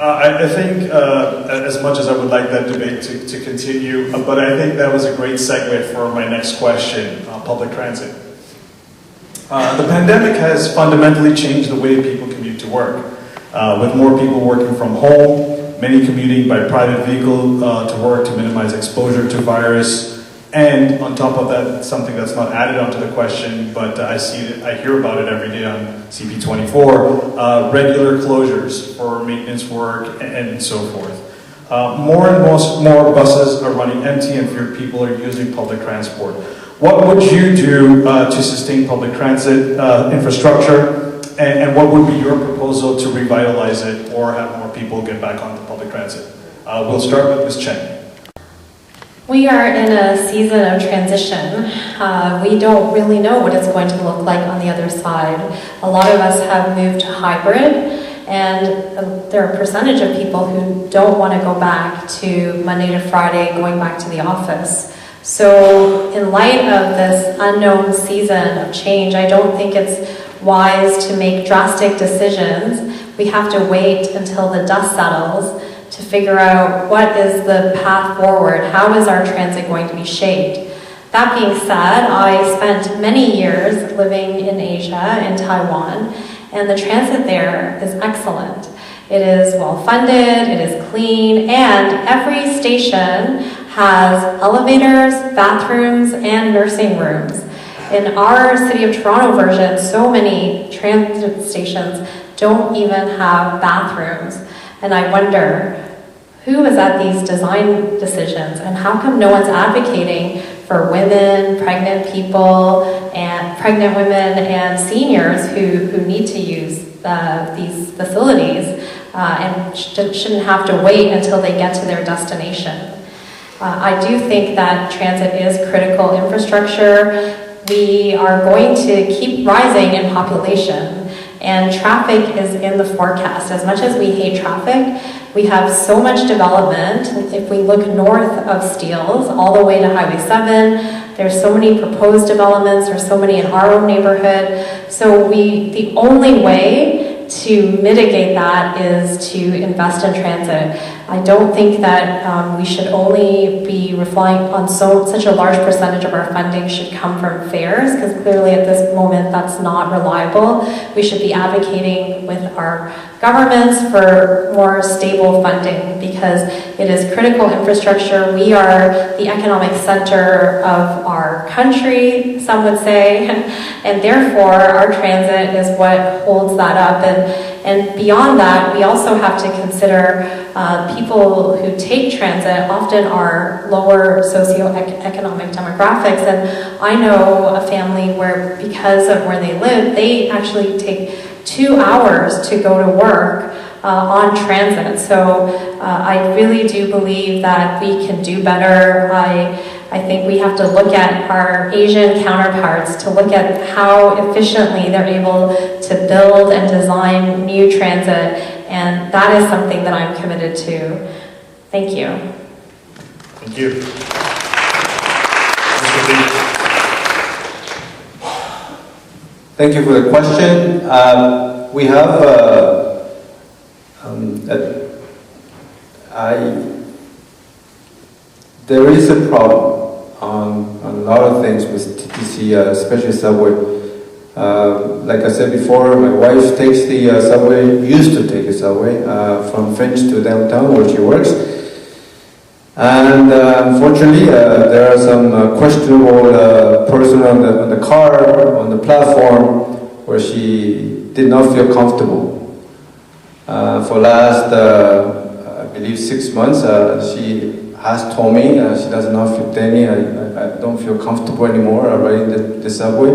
I think, as much as I would like that debate to continue, but I think that was a great segue for my next question, public transit. The pandemic has fundamentally changed the way people commute to work. With more people working from home, many commuting by private vehicle to work to minimize exposure to virus, and on top of that, something that's not added onto the question, but I hear about it every day on CP24, regular closures for maintenance work and so forth. More and more buses are running empty and fewer people are using public transport. What would you do to sustain public transit infrastructure, and what would be your proposal to revitalize it or have more people get back onto public transit? We'll start with Ms. Chen. We are in a season of transition. We don't really know what it's going to look like on the other side. A lot of us have moved to hybrid, and there are a percentage of people who don't want to go back to Monday to Friday, going back to the office. So in light of this unknown season of change, I don't think it's wise to make drastic decisions. We have to wait until the dust settles to figure out what is the path forward, how is our transit going to be shaped. That being said, I spent many years living in Asia, in Taiwan, and the transit there is excellent. It is well funded, it is clean, and every station has elevators, bathrooms, and nursing rooms. In our City of Toronto version, so many transit stations don't even have bathrooms. And I wonder, who is at these design decisions, and how come no one's advocating for women, pregnant people, and pregnant women and seniors who need to use these facilities and shouldn't have to wait until they get to their destination? I do think that transit is critical infrastructure. We are going to keep rising in population, and traffic is in the forecast. As much as we hate traffic, we have so much development. If we look north of Steeles, all the way to Highway 7, there's so many proposed developments, there's so many in our own neighborhood. So the only way to mitigate that is to invest in transit. I don't think that we should only be relying on such a large percentage of our funding should come from fares, because clearly at this moment that's not reliable. We should be advocating with our governments for more stable funding, because it is critical infrastructure. We are the economic center of our country, some would say, and therefore our transit is what holds that up. And beyond that, we also have to consider people who take transit often are lower socioeconomic demographics. And I know a family where, because of where they live, they actually take 2 hours to go to work on transit. So I really do believe that we can do better. I think we have to look at our Asian counterparts to look at how efficiently they're able to build and design new transit, and that is something that I'm committed to. Thank you. Thank you. Thank you for the question. We have there is a problem on a lot of things with TTC, especially subway. Like I said before, my wife takes the subway, used to take the subway from Finch to downtown where she works. And unfortunately, there are some questionable person on the car, on the platform, where she did not feel comfortable. For last, I believe 6 months, she has told me she does not feel Danny, I don't feel comfortable anymore riding the subway.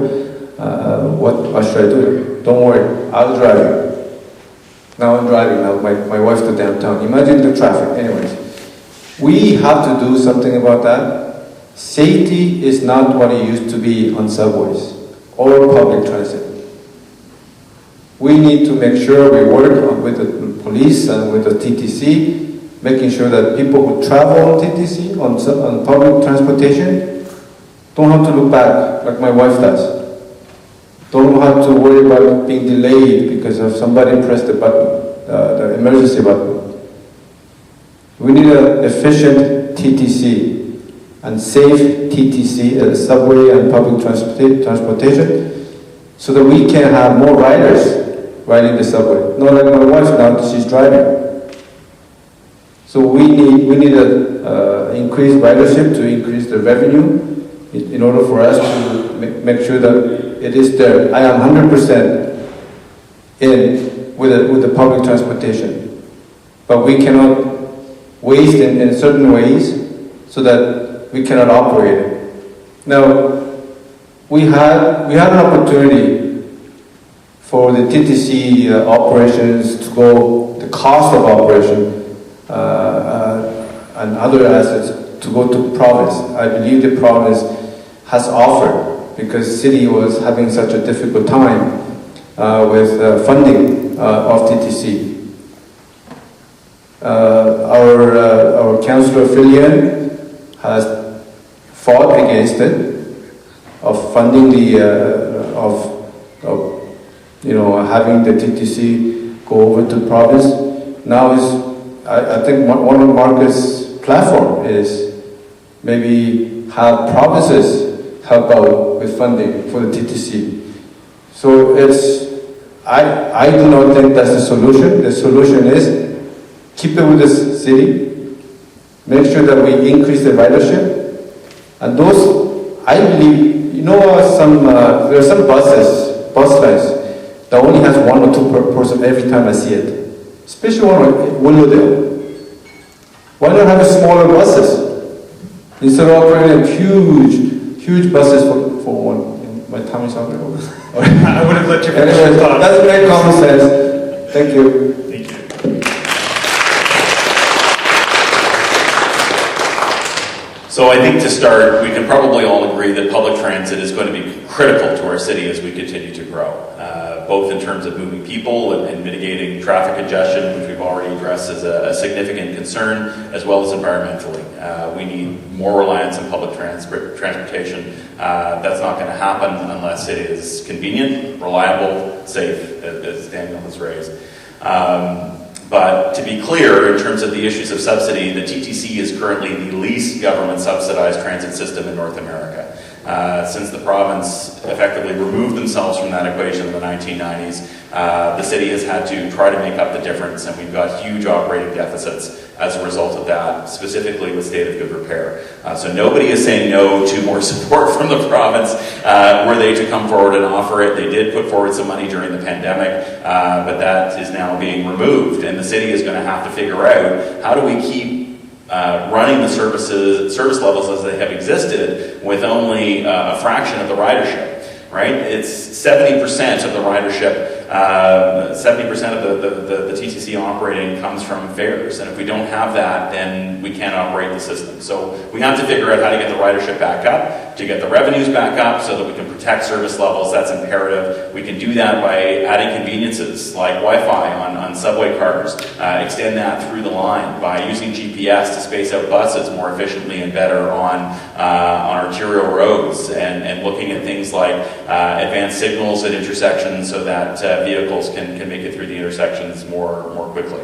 What should I do? Don't worry, I'll drive you. Now I'm driving now, my wife to downtown. Imagine the traffic. Anyways, we have to do something about that. Safety is not what it used to be on subways or public transit. We need to make sure we work with the police and with the TTC, making sure that people who travel on TTC, on public transportation, don't have to look back like my wife does. Don't have to worry about being delayed because of somebody pressed the button, the emergency button. We need an efficient TTC and safe TTC, subway and public transportation, so that we can have more riders riding the subway. Not like my wife now, she's driving. So we need a increased ridership to increase the revenue in order for us to make sure that it is there. I am 100% in with the public transportation, but we cannot waste in certain ways so that we cannot operate it. Now, we had an opportunity for the TTC operations to go, the cost of operation and other assets to go to province. I believe the province has offered, because city was having such a difficult time with funding of TTC. Our councillor Filian has fought against it, of funding having the TTC go over to province. Now I think one of Marcus' platform is maybe have provinces help out with funding for the TTC. So I do not think that's the solution. The solution is keep it with the city, make sure that we increase the ridership, and those, I believe, there are some bus lines that only has one or two per person every time I see it. Especially one like Willowdale. Why not have smaller buses? Instead of operating huge buses for one. My time is up. I would have let you finish Anyway, your thought. that's great common sense. Thank you. Thank you. So I think to start, we can probably all agree that public transit is going to be critical to our city as we continue to grow, both in terms of moving people and mitigating traffic congestion, which we've already addressed as a significant concern, as well as environmentally. We need more reliance on public transportation. That's not going to happen unless it is convenient, reliable, safe, as Daniel has raised. But to be clear, in terms of the issues of subsidy, the TTC is currently the least government-subsidized transit system in North America. Since the province effectively removed themselves from that equation in the 1990s, the city has had to try to make up the difference, and we've got huge operating deficits as a result of that, specifically with state of good repair. So nobody is saying no to more support from the province were they to come forward and offer it. They did put forward some money during the pandemic, but that is now being removed, and the city is going to have to figure out, how do we keep running the service levels as they have existed with only a fraction of the ridership, right? It's 70% of the ridership, 70% of the TTC operating comes from fares, and if we don't have that, then we can't operate the system. So we have to figure out how to get the ridership back up, to get the revenues back up so that we can protect service levels. That's imperative. We can do that by adding conveniences like Wi-Fi on subway cars, extend that through the line by using GPS to space out buses more efficiently and better on arterial roads, and looking at things like advanced signals at intersections so that vehicles can make it through the intersections more quickly.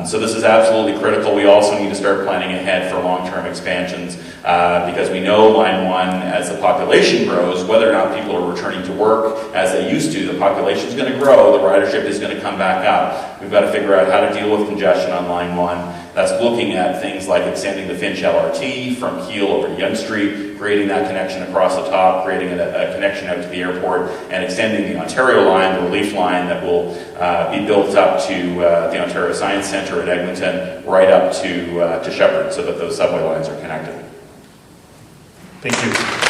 So this is absolutely critical. We also need to start planning ahead for long-term expansions because we know Line 1, as the population grows, whether or not people are returning to work as they used to, the population is going to grow, the ridership is going to come back up. We've got to figure out how to deal with congestion on Line 1. That's looking at things like extending the Finch LRT from Keele over to Yonge Street, creating that connection across the top, creating a connection out to the airport, and extending the Ontario line, the relief line that will be built up to the Ontario Science Centre at Eglinton, right up to Shepherd, so that those subway lines are connected. Thank you.